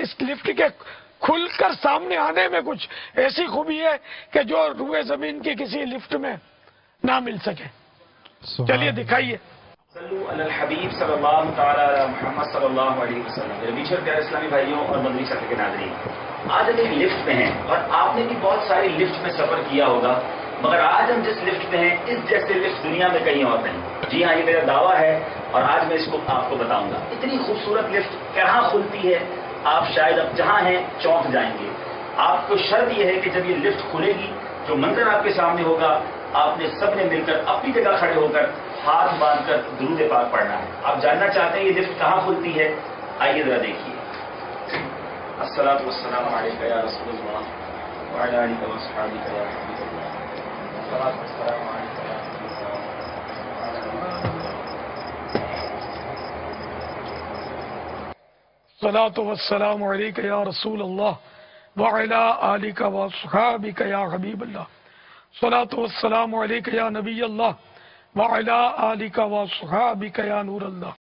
اس lift کے کھل کر سامنے آنے میں کچھ ایسی خوبی ہے کہ جو روئے زمین کی کسی لفٹ میں نہ مل سکے. چلیے دکھائیے. صلو علی الحبیب صلی اللہ تعالی علی محمد صلی اللہ علیہ وسلم. میرے میٹھے اور پیارے اسلامی بھائیوں اور مدنی چینل کے ناظرین، آج ہم ایک لفٹ میں ہیں اور آپ نے بھی بہت ساری لفٹ میں سفر کیا ہوگا، مگر آج ہم جس لفٹ میں ہیں اس جیسے لفٹ دنیا میں کہیں اور نہیں. جی ہاں، یہ میرا دعویٰ ہے اور آج میں اس کو آپ کو بتاؤں گا. اتنی خوبصورت لفٹ کہاں کھلتی ہے، آپ شاید اب جہاں ہیں چونک جائیں گے. آپ کو شرط یہ ہے کہ جب یہ لفٹ کھلے گی، جو منظر آپ کے سامنے ہوگا، آپ نے سب نے مل کر اپنی جگہ کھڑے ہو کر ہاتھ باندھ کر درود پاک پڑھنا ہے. آپ جاننا چاہتے ہیں یہ لفٹ کہاں کھلتی ہے؟ آئیے ذرا دیکھیے. الصلاۃ والسلام علیک یا رسول اللہ وعلی آلک و اصحابک یا حبیب اللہ. الصلاۃ والسلام علیک یا حبیب اللہ. الصلاۃ والسلام علیک یا رسول اللہ وعلی آلک و اصحابک یا حبیب اللہ. الصلاۃ والسلام علیک یا نبی اللہ وعلی آلک و اصحابک یا نور اللہ.